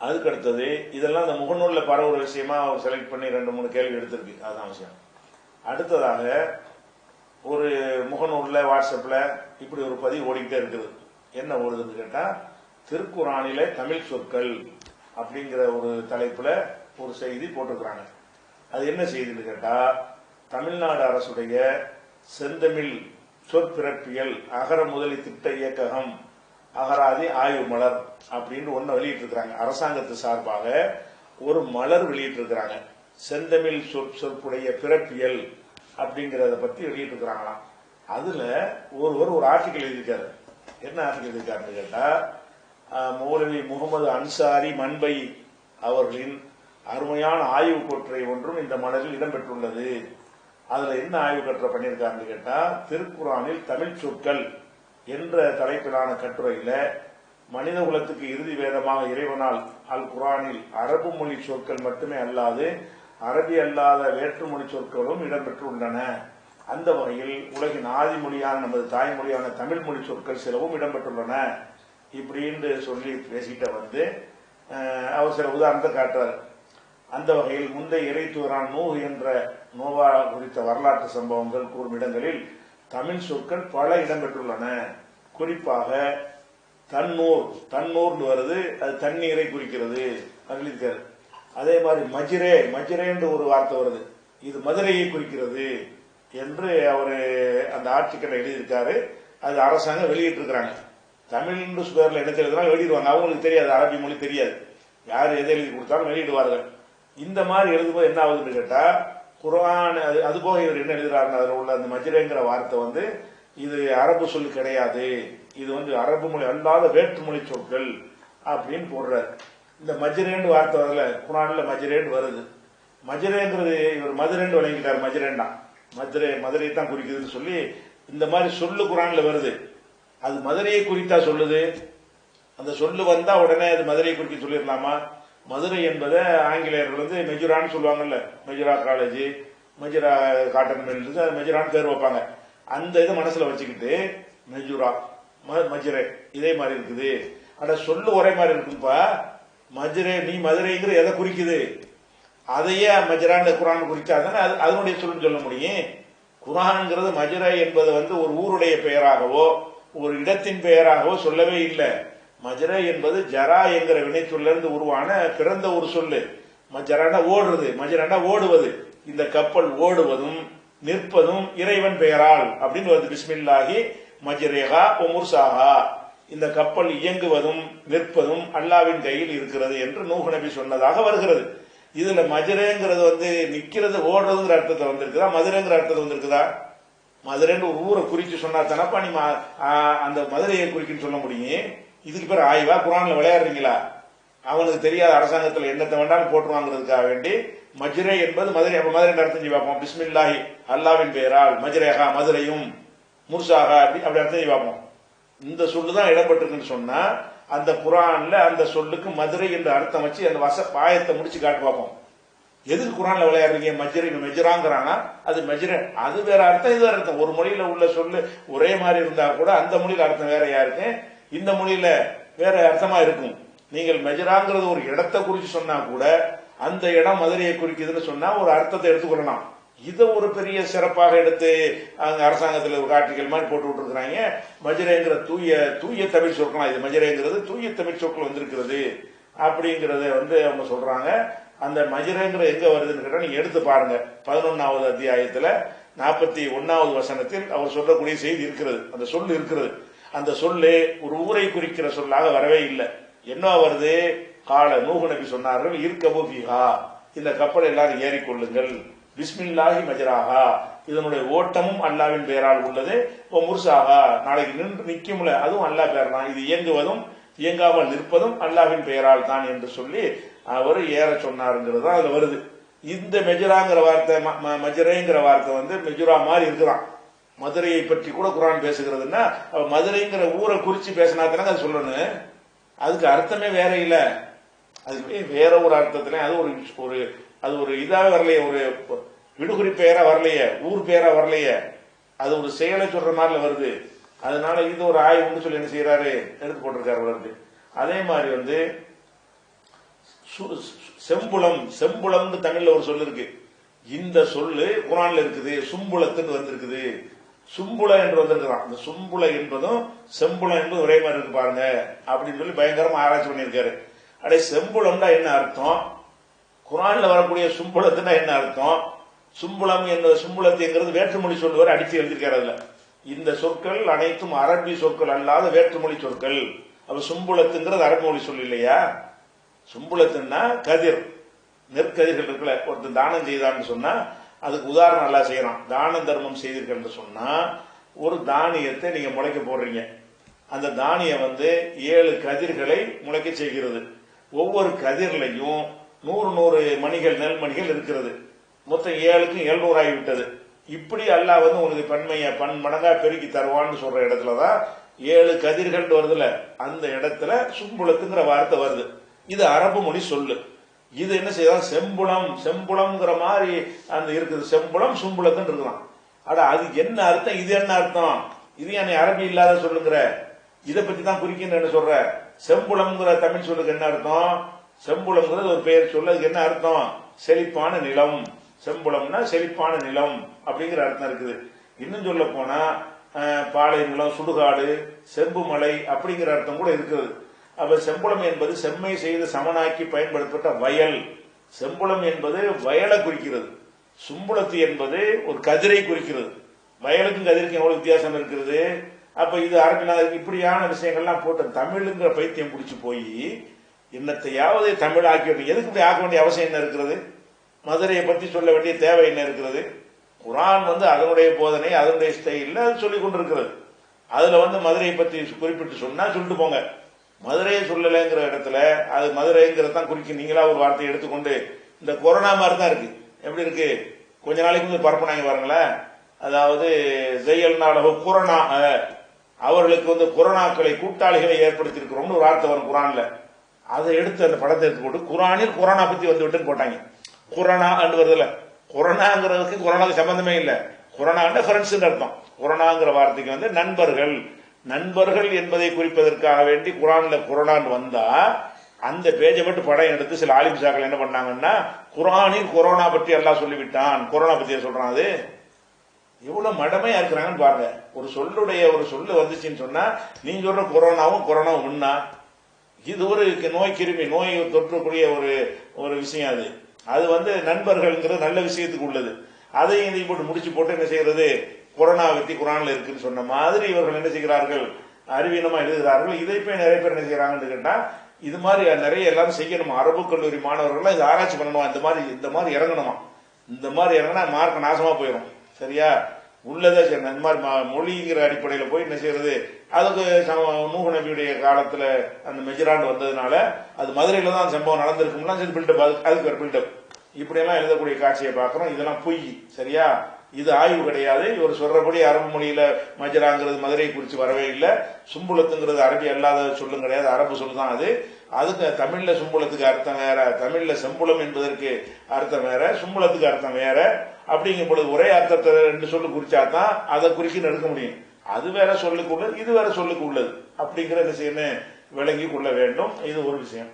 அதுக்கு அடுத்தது இதெல்லாம் அந்த முகநூல்ல பரவுற விஷயமா அவர் செலக்ட் பண்ணி 2-3 கேள்வி எடுத்திருக்கு. அதுதான் விஷயம். அடுத்ததாக ஒரு முகநூல்ல வாட்ஸ்அப்ல இப்படி ஒரு பதிவு ஓடிக்கிட்டே இருக்குது. என்ன ஓடுதுன்னு கேட்டா, திருக்குறானிலே தமிழ் சொற்கள் அப்படிங்கிற ஒரு தலைப்புல ஒரு செய்தி போட்டிருக்கிறாங்க. அது என்ன செய்தின்னு கேட்டா, தமிழ்நாடு அரசுடைய செந்தமிழ் சொற்பிறப்பியல் அகர முதலி திட்ட இயக்ககம் அகராதி ஆய்வு மலர் அப்படின்னு ஒன்னு வெளியிட்டு இருக்கிறாங்க. அரசாங்கத்து சார்பாக ஒரு மலர் வெளியிட்டு இருக்கிறாங்க. செந்தமிழ் சொற்புடைய பிறப்பியல் அப்படிங்கறத பத்தி வெளியிட்டு இருக்கிறாங்களாம். அதுல ஒருவர் ஒரு ஆர்டிக்கல் எழுதியிருக்காரு. என்ன ஆர்டிக்கல் எழுதியிருக்காருன்னு கேட்டா, மௌலவி முகமது அன்சாரி மன்பை அவர்களின் அருமையான ஆய்வு கட்டுரை ஒன்றும் இந்த மலரில் இடம்பெற்றுள்ளது. அதுல என்ன ஆய்வு கட்டுரை பண்ணியிருக்காருன்னு கேட்டா, திருக்குறானில் தமிழ் சொற்கள் என்ற தலைப்பிலான கட்டுரையில மனித குலத்துக்கு இறுதி வேதமாக இறைவனால் அல் குரானில் அரபு மொழி சொற்கள் மட்டுமே அல்லாது அரபி அல்லாத வேற்றுமொழி சொற்களும் இடம்பெற்றுள்ளன. அந்த வகையில் உலகின் ஆதி மொழியான நமது தாய்மொழியான தமிழ் மொழி சொற்கள் சிலவும் இடம்பெற்றுள்ளன இப்படின்னு சொல்லி பேசிட்ட வந்து அவர் சில உதாரணத்தை காட்டுறார். அந்த வகையில் முந்தைய இறைத்தூரான் நூஹ் என்ற நோவா குறித்த வரலாற்று சம்பவங்கள் கூறும் இடங்களில் தமிழ் சொற்கள் பல இடம்பெற்றுள்ளன. குறிப்பாக தன்னூர், தன்னூர்னு வருது, அது தண்ணீரை குறிக்கிறது அறிவித்தார். அதே மாதிரி மஜிரே, மஜிரே என்று ஒரு வார்த்தை வருது, இது மதுரையை குறிக்கிறது என்று அவரு அந்த ஆர்டிக்கல் எழுதியிருக்காரு. அது அரசாங்கம் வெளியிட்டு இருக்கிறாங்க. தமிழ் பேர்ல என்ன தெரியுதுனால வெளியிடுவாங்க. அவங்களுக்கு தெரியாது, அரபி மொழி தெரியாது, யார் எதை எழுதி கொடுத்தாலும் வெளியிடுவார்கள். இந்த மாதிரி எழுதும்போது என்ன ஆகுதுன்னு கேட்டா, குர்ஆன் அது போக இவர் என்ன எழுதுறாருன்னு அதில் உள்ள அந்த மஜ்ரேங்கிற வார்த்தை வந்து இது அரபு சொல் கிடையாது, இது வந்து அரபு மொழி அல்லாத வேற்றுமொழி சொற்கள் அப்படின்னு போடுறாரு. இந்த மஜ்ரேன்னு வார்த்தை வரல, குர்ஆன்ல மஜ்ரேன்னு வருது. மஜ்ரேங்கிறது இவர் மதுரைன்னு வழங்கிட்டார். மஜ்ரேன்னா மதுரை தான் குறிக்குதுன்னு சொல்லி இந்த மாதிரி சொல்லு குர்ஆன்ல வருது. அது மதுரையை குறித்தா சொல்லுது. அந்த சொல்லு வந்தா உடனே அது மதுரையை குறிக்க சொல்லிடலாமா? மதுரை என்பதை ஆங்கிலேயர்கள் வந்து மெஜுரான்னு சொல்லுவாங்கல்ல, மெஜுரா காலேஜ், மெஜுரா காட்டன் மில், மெஜுரான்னு பேர் வைப்பாங்க. அந்த இதை மனசுல வச்சுக்கிட்டு மெஜுரா மஜுரை இதே மாதிரி இருக்குது. ஆனா சொல்லு ஒரே மாதிரி இருக்குப்பா. மஜுரை நீ மதுரைங்கிற எதை குறிக்குது? அதையே மஜுரான்னு குர்ஆன் குறிச்சாதானே அதனுடைய சொல்லுன்னு சொல்ல முடியும். குர்ஆன்ங்கிறது மஜுரை என்பது வந்து ஒரு ஊருடைய பெயராகவோ ஒரு இடத்தின் பெயராகவோ சொல்லவே இல்லை. மஜ்ரா என்பது ஜரா என்கிற வினைச்சொல்லிருந்து உருவான பிறந்த ஒரு சொல்லு. மஜ்ரானா ஓடுறது, மஜ்ரானா ஓடுவது. இந்த கப்பல் ஓடுவதும் நிற்பதும் இறைவன் பெயரால் அப்படின்னு வருது. பிஸ்மில்லாஹி மஜ்ரேஹா ஒ முர்சாஹா, இந்த கப்பல் இயங்குவதும் நிற்பதும் அல்லாவின் கையில் இருக்கிறது என்று நூஹ் நபி சொன்னதாக வருகிறது. இதுல மஜ்ரேங்கிறது வந்து நிக்கிறது ஓடுறதுங்கிற அர்த்தத்தை வந்திருக்குதா, மதுரைங்கிற அர்த்தத்தை வந்திருக்குதா? மதுரைன்னு ஒரு ஊரை குறிச்சு சொன்னா தானப்பா நீ அந்த மதுரையை குறிக்குன்னு சொல்ல முடியும். இதுக்கு பேர் ஆய்வா? குர்ஆன்ல விளையாடுறீங்களா? அவனுக்கு தெரியாத அரசாங்கத்தில் என்னத்தை வேண்டாலும் போட்டுருவாங்கிறதுக்காக வேண்டி மஜ்ரே என்பது மதுரை. அப்ப மதுரை அர்த்தம் செஞ்சு பார்ப்போம். பிஸ்மில்லாஹி அல்லாவின் பெயரால் மஜ்ரேஹா மதுரையும் முர்சாஹா அப்படி அர்த்தம் செஞ்சு பார்ப்போம். இந்த சொல்லுதான் இடம்பெற்றிருக்குன்னு சொன்னா அந்த குர்ஆன்ல அந்த சொல்லுக்கு மதுரை என்ற அர்த்தம் வச்சு அந்த பாயத்தை முடிச்சு காட்டு பார்ப்போம். எதுக்கு குர்ஆன்ல விளையாடுறீங்க? மஜ்ரை மெஜ்ராங்கிறானா அது மஜ்ரே, அது வேற அர்த்தம், இது வேற அர்த்தம். ஒரு மொழியில உள்ள சொல்லு ஒரே மாதிரி இருந்தா கூட அந்த மொழியில அர்த்தம் வேறையா இருக்கு, இந்த மொழியில வேற அர்த்தமா இருக்கும். நீங்கள் மெஜராங்கிறது ஒரு இடத்தை குறிச்சு சொன்னா கூட அந்த இடம் மதுரையை குறிக்குதுன்னு சொன்னா ஒரு அர்த்தத்தை எடுத்துக்கொள்ளலாம். இதை ஒரு பெரிய சிறப்பாக எடுத்து அங்க அரசாங்கத்தில் ஒரு ஆர்டிக்கல் மாதிரி போட்டு விட்டுருக்காங்க. மஜ்ரேங்கிற தூய தமிழ் சொற்கள், இது மஜ்ரேங்கிறது தூய தமிழ் சொற்கள் வந்திருக்கிறது அப்படிங்கறத வந்து அவங்க சொல்றாங்க. அந்த மஜ்ரேங்கிற எங்க வருதுன்னு கேட்டா நீங்க எடுத்து பாருங்க. 11வது அத்தியாயத்துல 41வது வசனத்தில் அவர் சொல்லக்கூடிய செய்தி இருக்கிறது, அந்த சொல்லு இருக்கிறது. அந்த சொல்லு ஒரு ஊரை குறிக்கிற சொல்லாக வரவே இல்லை. என்ன வருது? கால நூஹ் நபி சொன்னார்கள், இர்கபு ஃபீஹா, இந்த கப்பல் எல்லாரும் ஏறிக்கொள்ளுங்கள், பிஸ்மில்லாஹி மஜ்ராஹா, இதனுடைய ஓட்டமும் அல்லாவின் பெயரால் உள்ளது, முர்சாஹா, நாளைக்கு நின்று நிக்கும்ல அதுவும் அல்லாஹ் பெயர் தான், இது இயங்குவதும் இயங்காமல் நிற்பதும் அல்லாவின் பெயரால் தான் என்று சொல்லி அவர் ஏற சொன்னாருங்கிறது தான் அதுல வருது. இந்த மெஜராங்கிற வார்த்தை மஜரேங்கிற வார்த்தை வந்து மெஜுரா மாதிரி இருக்குதான். மதுரையை பற்றி கூட குர்ஆன் பேசுகிறதுன்னா மதுரைங்கிற ஊரை குறிச்சு பேசினா தானே அது சொல்லணும். அதுக்கு அர்த்தமே வேற இல்ல, அது வேற ஒரு அர்த்தத்துல அது ஒரு இதாக வரலையே, ஒரு விடுகுறி பெயரா வரலையே, ஊர் பெயரா வரலையே, அது ஒரு செயலை சொல்ற மாதிரில வருது. அதனால இது ஒரு ஆய்வுன்னு சொல்லி என்ன செய்யறாரு எடுத்து போட்டிருக்காரு வருது. அதே மாதிரி வந்து செம்புலம், செம்புலம்னு தமிழ்ல ஒரு சொல்லு இருக்கு. இந்த சொல்லு குரான்ல இருக்குது, சும்புலத்துன்னு வந்திருக்குது. சும்புல என்று வந்திருக்கிறான். இந்த சும்புல என்பதும் செம்புலம் என்பது ஒரே மாதிரி இருக்கு பாருங்க அப்படின்னு சொல்லி பயங்கரமா ஆராய்ச்சி பண்ணியிருக்காரு. அடே செம்புலம்னா என்ன அர்த்தம்? குரான்ல வரக்கூடிய சும்புலத்துனா என்ன அர்த்தம்? சும்புலம் என்ற சும்புலத்துங்கிறது வேற்றுமொழி சொல்லுவார் அடித்து எழுதியிருக்காரு. அதுல இந்த சொற்கள் அனைத்தும் அரபி சொற்கள் அல்லாத வேற்றுமொழி சொற்கள். அப்ப சும்புலத்துங்கிறது அரபி மொழி சொல் இல்லையா? சும்புலத்துன்னா கதிர், நெற்கதிர்கள் இருக்குல்ல. ஒருத்தர் தானம் செய்தான்னு சொன்னா அதுக்கு உதாரணம் நல்லா செய்யறான். தான தர்மம் செய்தீர்கள் சொன்னா ஒரு தானியத்தை நீங்க முளைக்க போடுறீங்க. அந்த தானியம் 7 கதிர்களை முளைக்க செய்கிறது. ஒவ்வொரு கதிர்லையும் 100 மணிகள், நெல் மணிகள் இருக்கிறது. மொத்தம் 7க்கும் 700 ஆகிவிட்டது. இப்படி அல்லாஹ் உங்களுக்கு பன்மடங்கா பெருக்கி தருவான்னு சொல்ற இடத்துலதான் 7 கதிர்கள் வருதுல, அந்த இடத்துல சும்புலத்துங்கிற வார்த்தை வருது. இது அரபு மொழி சொல்லு. இது என்ன செய்யலாம்? செம்புலம், செம்புலம்ங்கிற மாதிரி அந்த இருக்குது. செம்புலம் சும்புலத்துன்னு இருக்கலாம். அட அது என்ன அர்த்தம்? இது என்ன அர்த்தம்? இது என்ன அரபி இல்லாத சொல்லுங்கிற? இதை பத்தி தான் குறிக்கின்ற சொல்ற. செம்புலம்ங்கிற தமிழ் சொல்லுக்கு என்ன அர்த்தம்? செம்புலம்ங்கிறது ஒரு பெயர் சொல்லு. அதுக்கு என்ன அர்த்தம்? செழிப்பான நிலம். செம்புலம்னா செழிப்பான நிலம் அப்படிங்கிற அர்த்தம் இருக்குது. இன்னும் சொல்ல போனா பாலை நிலம், சுடுகாடு, செம்பு மலை அப்படிங்கிற அர்த்தம் கூட இருக்குது. அப்ப செம்புலம் என்பது செம்மை செய்து சமனாக்கி பயன்படுத்தப்பட்ட வயல். செம்புலம் என்பது வயலை குறிக்கிறது. சும்புலத்து என்பது ஒரு கதிரை குறிக்கிறது. வயலுக்கும் கதிரைக்கும் எவ்வளவு வித்தியாசம் இருக்கிறது. அப்ப இது அரபினா இப்படியான விஷயங்கள்லாம் போட்டு தமிழுங்கிற பைத்தியம் பிடிச்சு போய் என்னத்தையாவது தமிழ் ஆக்கி எதுக்கு இப்படி ஆக்க வேண்டிய அவசியம் என்ன இருக்கிறது? மதுரையை பத்தி சொல்ல வேண்டிய தேவை என்ன இருக்கிறது? குரான் அதனுடைய போதனை, அதனுடைய ஸ்டைல சொல்லிக் கொண்டிருக்கிறது. அதுல மதுரையை பத்தி குறிப்பிட்டு சொன்னா சொல்லிட்டு போங்க. மதுரையை சொல்லலைங்கிற இடத்துல அது மதுரைங்கிறதான் குறிக்க நீங்களா ஒரு வார்த்தையை எடுத்துக்கொண்டு இந்த கொரோனா மாதிரி தான் இருக்கு. எப்படி இருக்கு? கொஞ்ச நாளைக்கு பரப்புனாங்க பாருங்களேன். அதாவது ஜெயல் நாடக கொரோனா, அவர்களுக்கு கொரோனாக்களை கூட்டாளிகளை ஏற்படுத்தி இருக்கிறோம்னு ஒரு வார்த்தை வரும் குரான்ல. அதை எடுத்து அந்த படத்தை எடுத்து போட்டு குரானில் கொரோனா பத்தி விட்டுன்னு போட்டாங்க. கொரோனா வருதுல, கொரோனாங்கிறதுக்கு கொரோனாவுக்கு சம்பந்தமே இல்லை. கொரோனா ஃப்ரெண்ட்ஸ் அர்த்தம். கொரோனாங்கிற வார்த்தைக்கு நண்பர்கள், நண்பர்கள் என்பதை குறிப்பதற்காக வேண்டி குரான்ல கொரோனான்னு வந்தா அந்த பேஜை மட்டும் படம் எடுத்து சில ஆலிம்சாக்கள் என்ன பண்ணாங்கன்னா குரானில் கொரோனா பற்றி எல்லாம் சொல்லிவிட்டான், கொரோனா பத்தி சொல்றான். அது எவ்வளவு மடமையா இருக்கிறாங்கன்னு பாருங்க. ஒரு சொல்லு வந்துச்சுன்னு சொன்னா நீங்க சொல்ற கொரோனாவும் ஒன்னா, இது ஒரு நோய் கிருமி, நோய் தொற்றக்கூடிய ஒரு விஷயம். அது நண்பர்கள்ங்கிறது நல்ல விஷயத்துக்கு உள்ளது. அதையும் இதை போட்டு முடிச்சு போட்டு என்ன செய்யறது? கொரோனா பத்தி குரான்ல இருக்குன்னு சொன்ன மாதிரி இவர்கள் என்ன செய்கிறார்கள்? அறிவீனமா எழுதுகிறார்கள். இதை போய் நிறைய பேர் என்ன செய்யறாங்கன்னு கேட்டா இது மாதிரி நிறைய எல்லாரும் செய்யணுமா? அரபு கல்லூரி மாணவர்கள் இது ஆராய்ச்சி பண்ணணுமா? இந்த மாதிரி இறங்கணுமா? இந்த மாதிரி இறங்கினா மார்க் நாசமா போயிடும். சரியா? உள்ளதே சரி. இந்த மாதிரி மொழிங்கிற அடிப்படையில போய் என்ன செய்யறது? அதுக்கு நூஹ் நபியுடைய காலத்துல அந்த மெஜராண்ட் வந்ததுனால அது மதுரையில தான் சம்பவம் நடந்திருக்கும்னா பில்டப், அதுக்கு ஒரு பில்டப் இப்படி எல்லாம் எழுதக்கூடிய காட்சியை பார்க்கிறோம். இதெல்லாம் பொய். சரியா? இது ஆய்வு கிடையாது. இவர் சொல்றபடி அரபு மொழியில மஜராங்கிறது மதுரையை குறித்து வரவே இல்லை. சும்புலத்துங்கிறது அரபி அல்லாத சொல்லும் கிடையாது, அரபு சொல்லு தான் அது. அதுக்கு தமிழ்ல சும்புலத்துக்கு அர்த்தம் வேற, தமிழ்ல செம்புலம் என்பதற்கு அர்த்தம் வேற, சும்புலத்துக்கு அர்த்தம் வேற. அப்படிங்கும் பொழுது ஒரே அர்த்தத்தை 2 சொல்லு குறிச்சாதான் அதை குறிக்கின்னு எடுக்க முடியும். அது வேற சொல்லுக்கு உள்ளது, இது வேற சொல்லுக்கு உள்ளது. அப்படிங்கிற விஷயம் விளங்கி கொள்ள வேண்டும். இது ஒரு விஷயம்.